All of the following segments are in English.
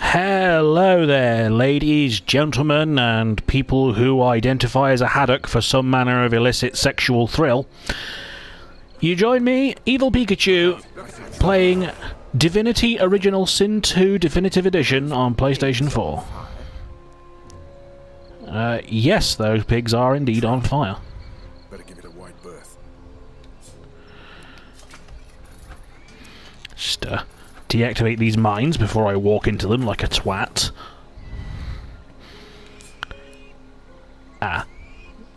Hello there, ladies, gentlemen, and people who identify as a haddock for some manner of illicit sexual thrill. You join me, Evil Pikachu, playing Divinity Original Sin 2 Definitive Edition on PlayStation 4. Yes, those pigs are indeed on fire. Better give it a wide berth. Just deactivate these mines before I walk into them like a twat.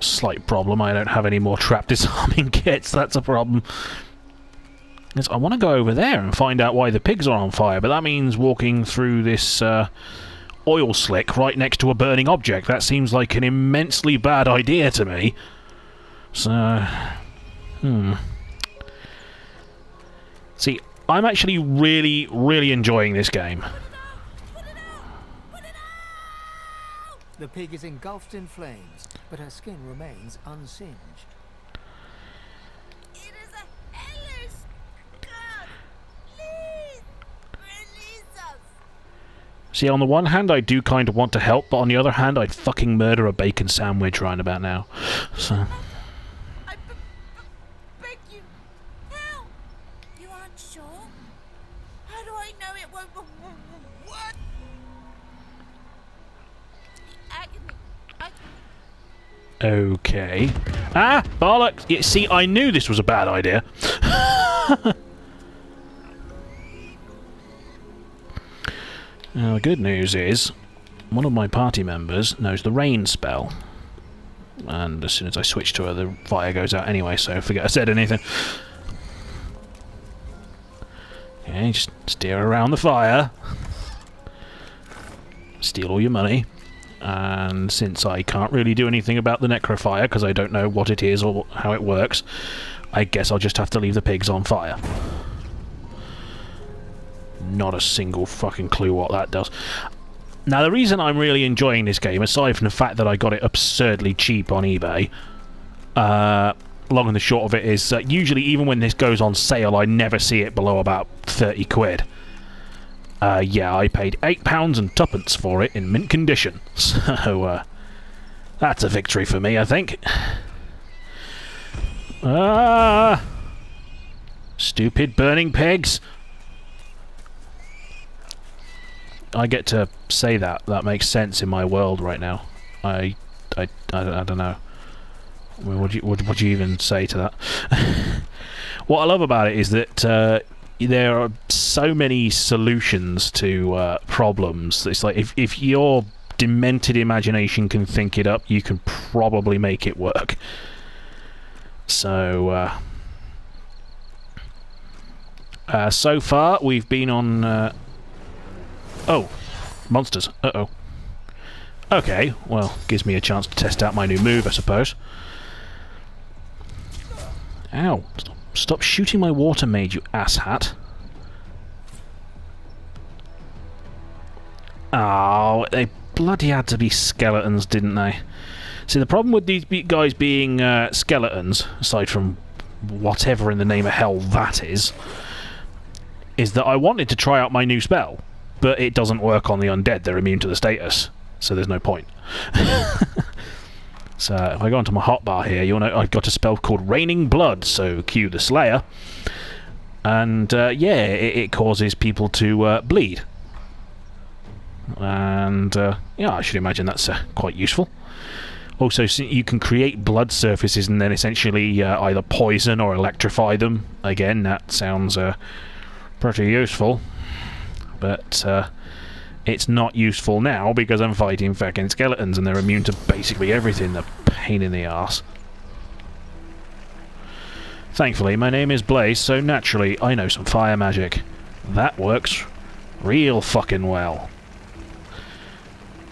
Slight problem, I don't have any more trap disarming kits, that's a problem. Yes, I want to go over there and find out why the pigs are on fire, but that means walking through this oil slick right next to a burning object. That seems like an immensely bad idea to me. So, See, I'm actually really enjoying this game. The pig is engulfed in flames, but her skin remains unsinged. It is a hellish god! Please, release us! See, on the one hand, I do kind of want to help, but on the other hand, I'd fucking murder a bacon sandwich right about now. So... I beg you, help! You aren't sure? How do I know it won't... What? The agony... Okay. Ah! Bollocks! Yeah, see, I knew this was a bad idea. Now, the good news is, one of my party members knows the rain spell. And as soon as I switch to her, the fire goes out anyway, so forget I said anything. Okay, just steer around the fire. Steal all your money. And since I can't really do anything about the necrofire, because I don't know what it is or how it works, I guess I'll just have to leave the pigs on fire. Not a single fucking clue what that does. Now, the reason I'm really enjoying this game, aside from the fact that I got it absurdly cheap on eBay, long and the short of it is that usually, even when this goes on sale, I never see it below about 30 quid. Yeah, I paid £8 and twopence for it in mint condition. So, that's a victory for me, I think. Stupid burning pigs. I get to say that. That makes sense in my world right now. I don't know. I mean, what do you even say to that? What I love about it is that there are so many solutions to problems. It's like if your demented imagination can think it up, you can probably make it work. So so far we've been on. Oh, monsters. Uh-oh. Okay, well, gives me a chance to test out my new move, I suppose. Ow. Stop shooting my water mage, you asshat. Oh, they bloody had to be skeletons, didn't they? See, the problem with these guys being skeletons, aside from whatever in the name of hell that is that I wanted to try out my new spell. But it doesn't work on the undead, they're immune to the status, so there's no point. So if I go onto my hotbar here, you'll know I've got a spell called Raining Blood, so cue the Slayer. And yeah, it causes people to bleed. And yeah, I should imagine that's quite useful. Also, you can create blood surfaces and then essentially either poison or electrify them. Again, that sounds pretty useful. But it's not useful now because I'm fighting fucking skeletons and they're immune to basically everything. The pain in the arse. Thankfully, my name is Blaze, so naturally I know some fire magic. That works real fucking well.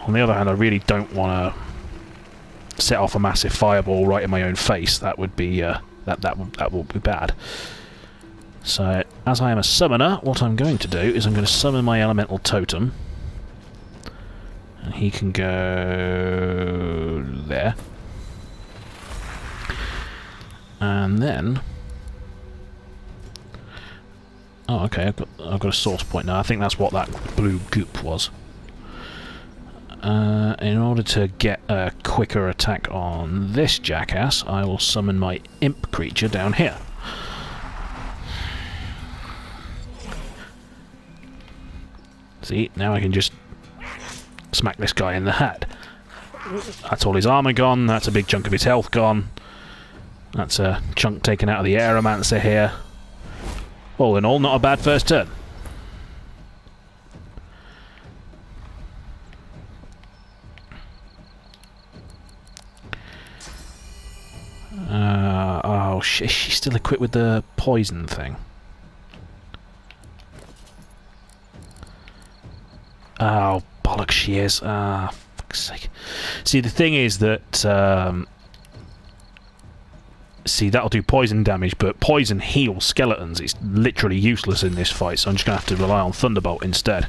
On the other hand, I really don't want to set off a massive fireball right in my own face. That would be that would be bad. So, as I am a summoner, what I'm going to do is I'm going to summon my elemental totem. And he can go there. And then... Oh, okay, I've got a source point now. I think that's what that blue goop was. In order to get a quicker attack on this jackass, I will summon my imp creature down here. See, now I can just smack this guy in the head. That's all his armor gone, that's a big chunk of his health gone. That's a chunk taken out of the Aeromancer here. All in all, not a bad first turn. Oh shit, she's still equipped with the poison thing. Oh, bollocks, she is. Ah, fuck's sake. See, the thing is that... see, that'll do poison damage, but poison heals skeletons. It's literally useless in this fight, so I'm just going to have to rely on Thunderbolt instead.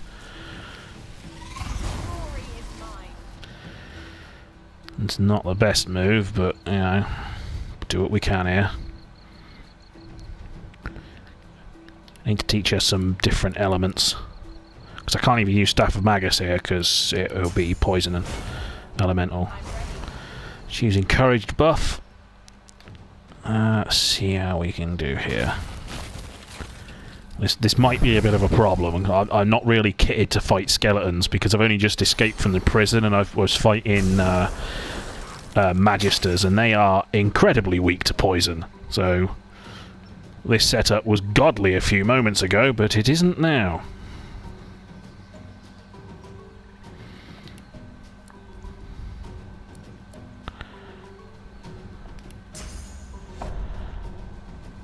It's not the best move, but, you know, do what we can here. I need to teach her some different elements. Because I can't even use Staff of Magus here, because it'll be poison and elemental. She's using Encouraged buff. Let's see how we can do here. This might be a bit of a problem. I'm not really kitted to fight skeletons, because I've only just escaped from the prison and I was fighting Magisters, and they are incredibly weak to poison. So this setup was godly a few moments ago, but it isn't now.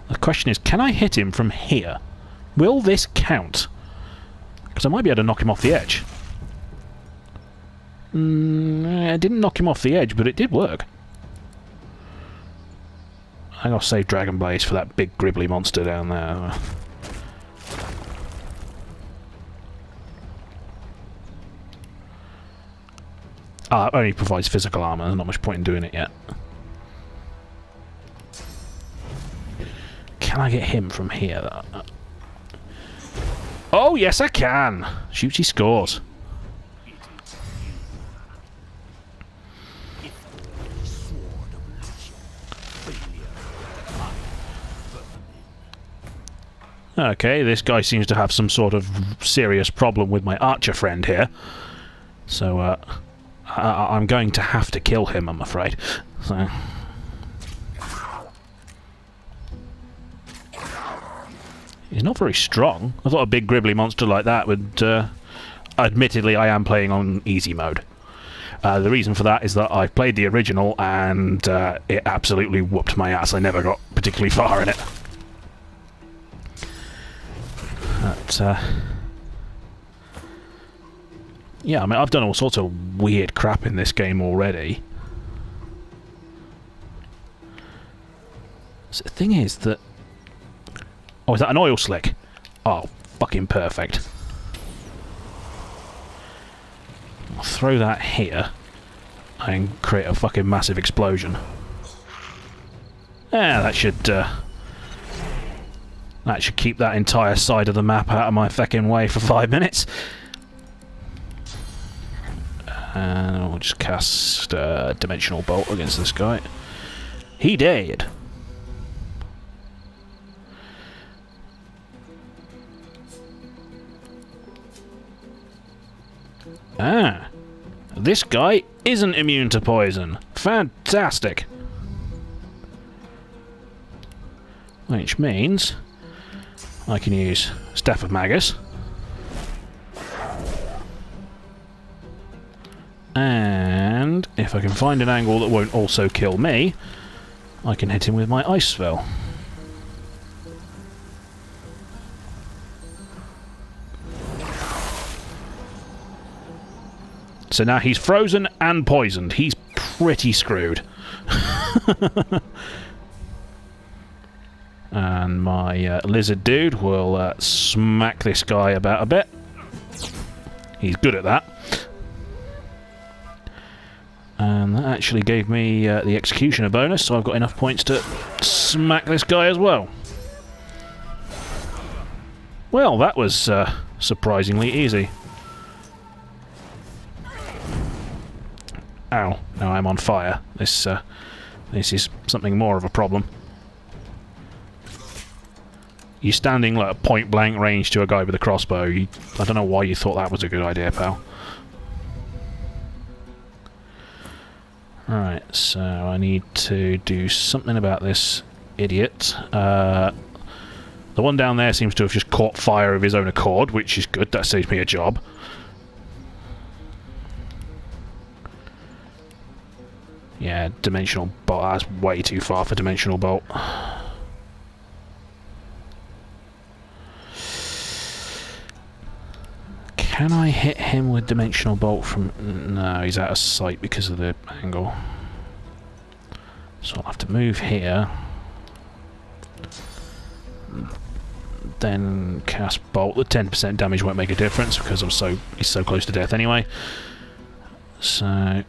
The question is, can I hit him from here? Will this count? Because I might be able to knock him off the edge. I didn't knock him off the edge, but it did work. I'm going to save Dragon Blaze for that big gribbly monster down there. Ah, it only provides physical armor. There's not much point in doing it yet. Can I get him from here? Oh, yes, I can! Shoots, he scores. Okay, this guy seems to have some sort of serious problem with my archer friend here. So, I'm going to have to kill him, I'm afraid. So... he's not very strong. I thought a big gribbly monster like that would... admittedly, I am playing on easy mode. The reason for that is that I played the original and it absolutely whooped my ass. I never got particularly far in it. But, yeah, I mean, I've done all sorts of weird crap in this game already. So the thing is that... oh, is that an oil slick? Oh, fucking perfect. I'll throw that here and create a fucking massive explosion. Yeah, that should keep that entire side of the map out of my fucking way for 5 minutes. And we'll just cast Dimensional Bolt against this guy. He did. Ah, this guy isn't immune to poison. Fantastic. Which means I can use Staff of Magus. And if I can find an angle that won't also kill me, I can hit him with my Ice Spell. So now he's frozen and poisoned. He's pretty screwed. And my lizard dude will smack this guy about a bit. He's good at that. And that actually gave me the Executioner bonus, so I've got enough points to smack this guy as well. Well, that was surprisingly easy. Ow. Now I'm on fire. This is something more of a problem. You're standing like at point blank range to a guy with a crossbow. I don't know why you thought that was a good idea, pal. Alright, so I need to do something about this idiot. The one down there seems to have just caught fire of his own accord, which is good. That saves me a job. Yeah, dimensional bolt. That's way too far for dimensional bolt. Can I hit him with dimensional bolt from... No, he's out of sight because of the angle. So I'll have to move here. Then cast bolt. The 10% damage won't make a difference because he's so close to death anyway. So...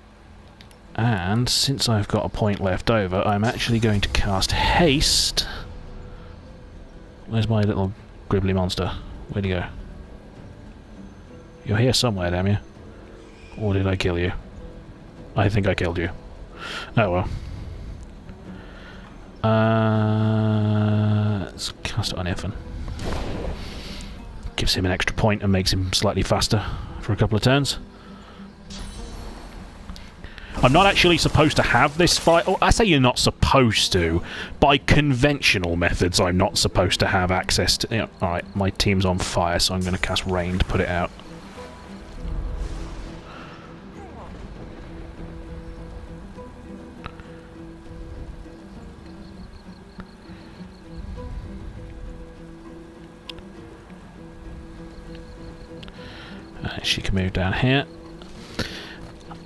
And since I've got a point left over, I'm actually going to cast haste. Where's my little gribbly monster? Where'd he go? You're here somewhere, damn you. Or did I kill you? I think I killed you. Oh well. Let's cast it on Iffin. Gives him an extra point and makes him slightly faster for a couple of turns. I'm not actually supposed to have this fight. Oh, I say you're not supposed to. By conventional methods, I'm not supposed to have access to... You know, alright, my team's on fire, so I'm going to cast rain to put it out. She can move down here.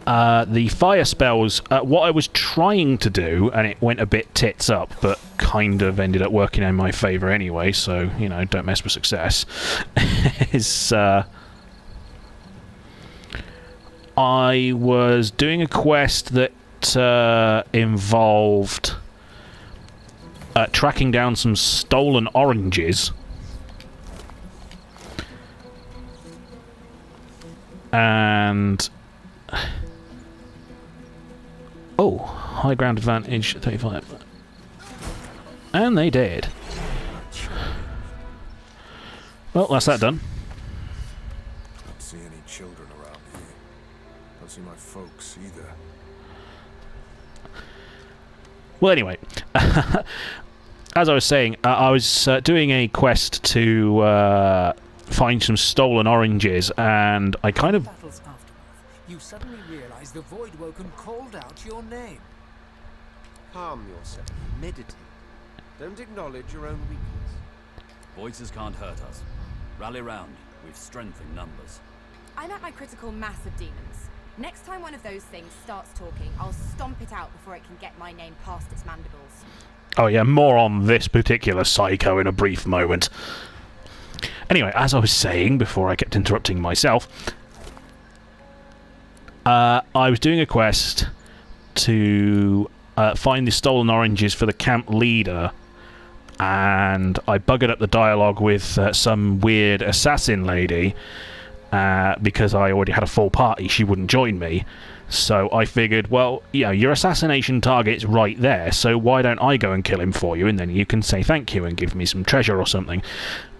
The fire spells, what I was trying to do, and it went a bit tits up, but kind of ended up working in my favour anyway, so, you know, don't mess with success, is, I was doing a quest that involved tracking down some stolen oranges. And... Oh, high ground advantage, 35. And they did. Well, that's that done. Don't see any children around here. Don't see my folks either. Well, anyway, as I was saying, I was doing a quest to find some stolen oranges, and I kind of... Battle's aftermath, you suddenly realize the Voidwoken called out your name. Calm yourself. Meditate. Don't acknowledge your own weakness. Voices can't hurt us. Rally round. We've strength in numbers. I'm at my critical mass of demons. Next time one of those things starts talking, I'll stomp it out before it can get my name past its mandibles. Oh yeah, more on this particular psycho in a brief moment. Anyway, as I was saying before I kept interrupting myself, I was doing a quest to find the stolen oranges for the camp leader, and I buggered up the dialogue with some weird assassin lady because I already had a full party. She wouldn't join me. So I figured, well, you know, your assassination target's right there, so why don't I go and kill him for you, and then you can say thank you and give me some treasure or something.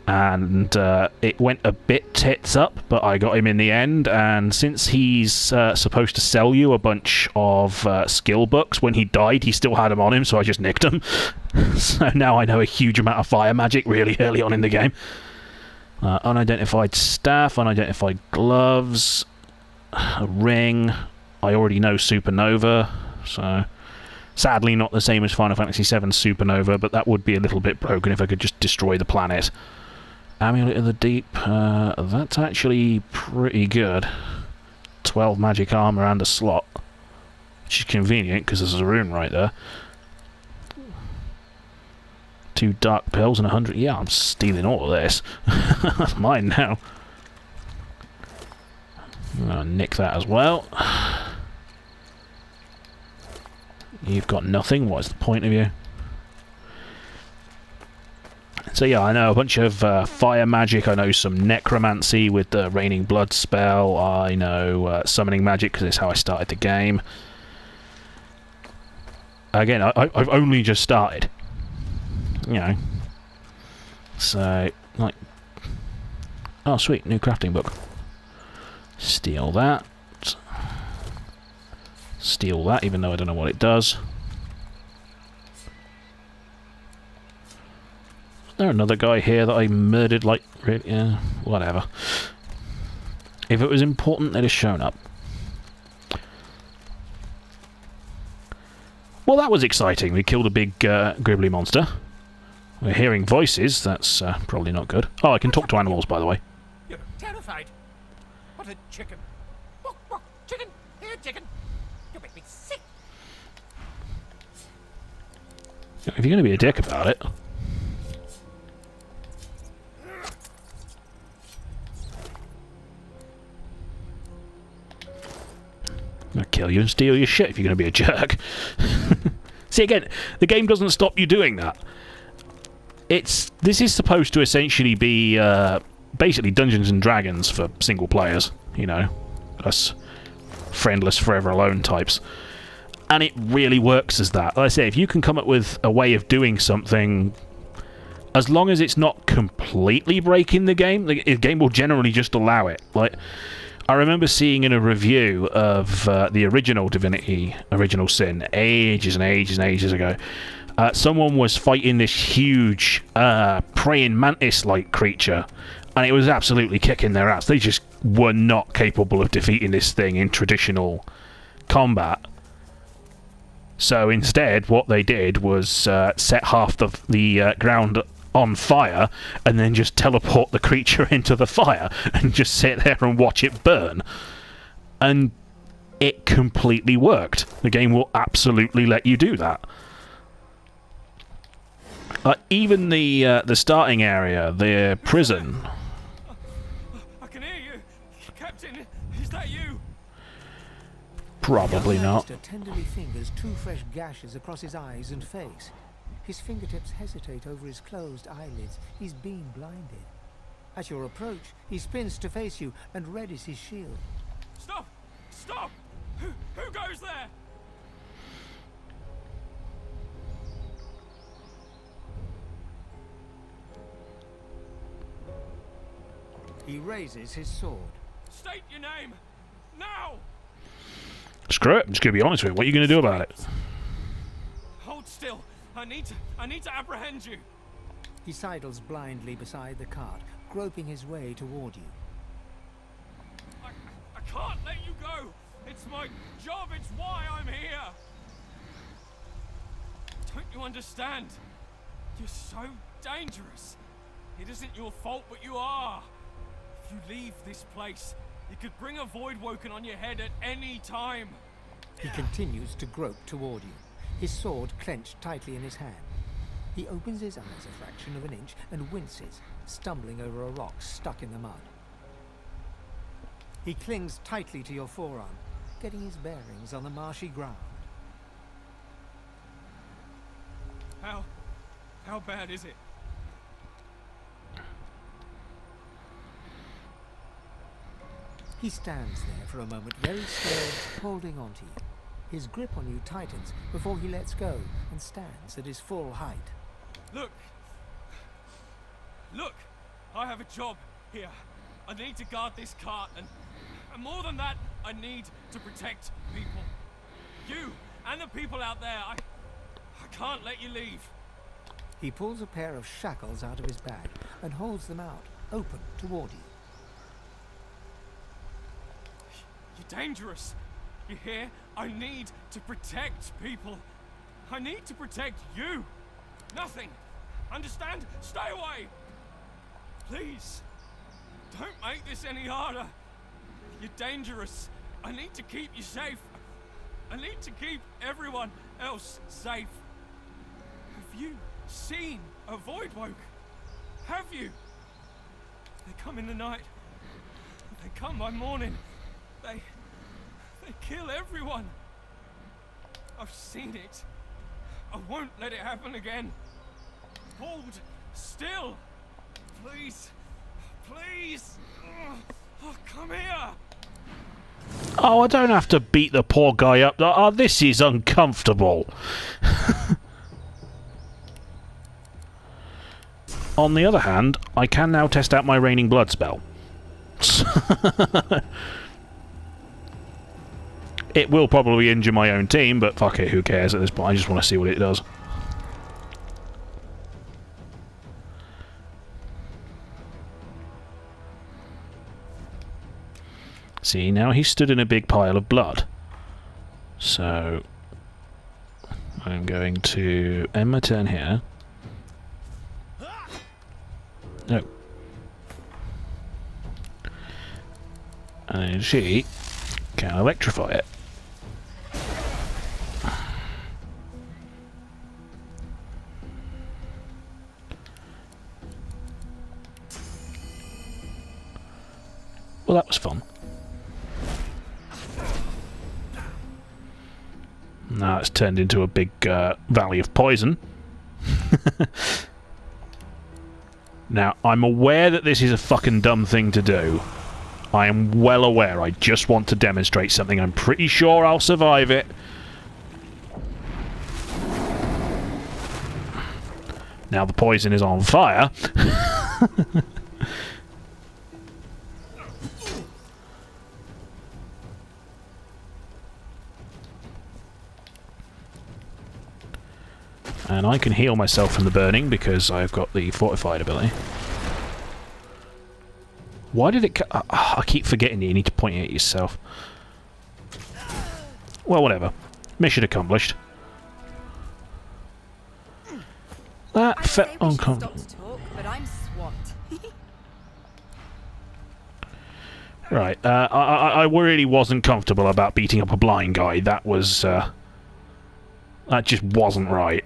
And it went a bit tits up, but I got him in the end, and since he's supposed to sell you a bunch of skill books, when he died he still had them on him, so I just nicked them. So now I know a huge amount of fire magic really early on in the game. Unidentified staff, unidentified gloves, a ring. I already know Supernova, so... Sadly not the same as Final Fantasy VII Supernova, but that would be a little bit broken if I could just destroy the planet. Amulet of the Deep, that's actually pretty good. 12 magic armor and a slot. Which is convenient, because there's a rune right there. 2 dark pills and 100... Yeah, I'm stealing all of this. That's mine now. I'm gonna nick that as well. You've got nothing. What's the point of you? So yeah, I know a bunch of fire magic. I know some necromancy with the raining blood spell. I know summoning magic because it's how I started the game. Again, I've only just started. You know. So, like... Oh, sweet. New crafting book. Steal that. Steal that, even though I don't know what it does. Is there another guy here that I murdered, like... Really? Yeah, whatever. If it was important, they'd have shown up. Well, that was exciting. We killed a big gribbly monster. We're hearing voices. That's probably not good. Oh, I can talk to animals, by the way. You're terrified. What a chicken. Walk, walk, chicken. Here, chicken. You make me sick. If you're going to be a dick about it... I'm gonna kill you and steal your shit if you're gonna be a jerk. See, again, the game doesn't stop you doing that. This is supposed to essentially be basically Dungeons and Dragons for single players, you know, us friendless forever alone types. And it really works as that. Like I say, if you can come up with a way of doing something, as long as it's not completely breaking the game will generally just allow it. Like, I remember seeing in a review of the original Divinity, Original Sin, ages and ages and ages ago, someone was fighting this huge praying mantis-like creature, and it was absolutely kicking their ass. They just were not capable of defeating this thing in traditional combat. So instead, what they did was set half the ground on fire and then just teleport the creature into the fire and just sit there and watch it burn. And it completely worked. The game will absolutely let you do that. Even the starting area, the prison. I can hear you. Captain, is that you? Probably not. Tenderly fingers two fresh gashes across his eyes and face. His fingertips hesitate over his closed eyelids. He's been blinded. At your approach, he spins to face you and readies his shield. Stop! Stop! Who goes there? He raises his sword. State your name! Now! Screw it. I'm just going to be honest with you. What are you going to do about it? Hold still. I need to apprehend you. He sidles blindly beside the cart, groping his way toward you. I can't let you go. It's my job. It's why I'm here. Don't you understand? You're so dangerous. It isn't your fault, but you are. If you leave this place, you could bring a void woken on your head at any time. He continues to grope toward you, his sword clenched tightly in his hand. He opens his eyes a fraction of an inch and winces, stumbling over a rock stuck in the mud. He clings tightly to your forearm, getting his bearings on the marshy ground. How bad is it? He stands there for a moment, very still, holding on to you. His grip on you tightens before he lets go and stands at his full height. Look! I have a job here. I need to guard this cart, and more than that, I need to protect people. You and the people out there. I can't let you leave. He pulls a pair of shackles out of his bag and holds them out, open toward you. You're dangerous. You hear? I need to protect people. I need to protect you. Nothing. Understand? Stay away. Please. Don't make this any harder. You're dangerous. I need to keep you safe. I need to keep everyone else safe. Have you seen a void woke? Have you? They come in the night. They come by morning. They kill everyone. I've seen it. I won't let it happen again. Hold Still! Please! Please! Oh, come here! Oh, I don't have to beat the poor guy up. Oh, this is uncomfortable. On the other hand, I can now test out my Raining Blood spell. It will probably injure my own team, but fuck it, who cares at this point? I just want to see what it does. See, now he's stood in a big pile of blood. So I'm going to end my turn here. No. And she can electrify it. Well, that was fun. Now it's turned into a big valley of poison. Now, I'm aware that this is a fucking dumb thing to do. I am well aware. I just want to demonstrate something. I'm pretty sure I'll survive it. Now the poison is on fire. And I can heal myself from the burning because I've got the fortified ability. Why did it... I keep forgetting that you need to point it at yourself. Well, whatever. Mission accomplished. That felt uncomfortable. Stop to talk, but I'm swamped. Right, I really wasn't comfortable about beating up a blind guy. That was... that just wasn't right.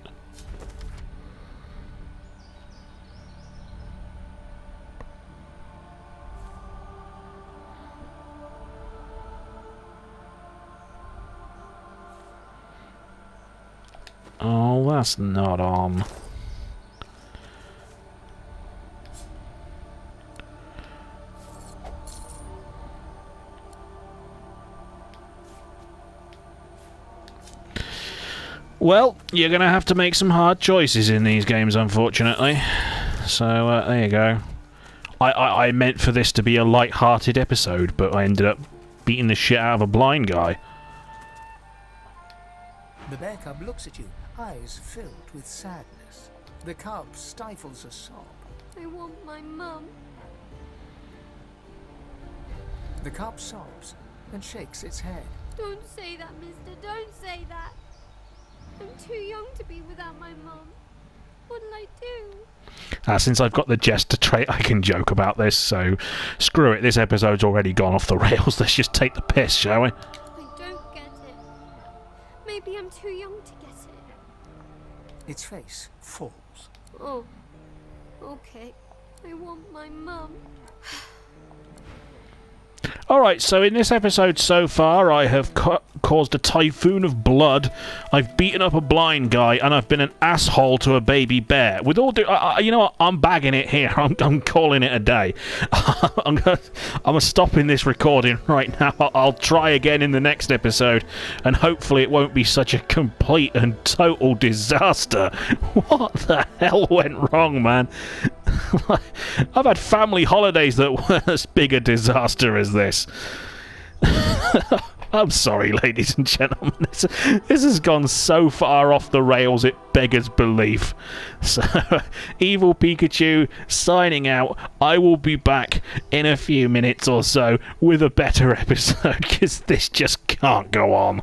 Oh, that's not on. Well, you're going to have to make some hard choices in these games, unfortunately. So, there you go. I meant for this to be a light-hearted episode, but I ended up beating the shit out of a blind guy. The bear cub looks at you, eyes filled with sadness. The cub stifles a sob. I want my mum. The cub sobs and shakes its head. Don't say that, mister. Don't say that. I'm too young to be without my mum. What'll I do? Since I've got the jester trait, I can joke about this, so screw it. This episode's already gone off the rails. Let's just take the piss, shall we? I don't get it. Maybe I'm too young to get it. Its face falls. Oh, okay. I want my mum. Alright, so in this episode so far, I have caused a typhoon of blood, I've beaten up a blind guy, and I've been an asshole to a baby bear. With all you know what, I'm bagging it here. I'm calling it a day. I'm stopping this recording right now. I'll try again in the next episode, and hopefully it won't be such a complete and total disaster. What the hell went wrong, man? I've had family holidays that were as big a disaster as this. I'm sorry, ladies and gentlemen. This has gone so far off the rails it beggars belief. So, Evil Pikachu signing out. I will be back in a few minutes or so with a better episode, because this just can't go on.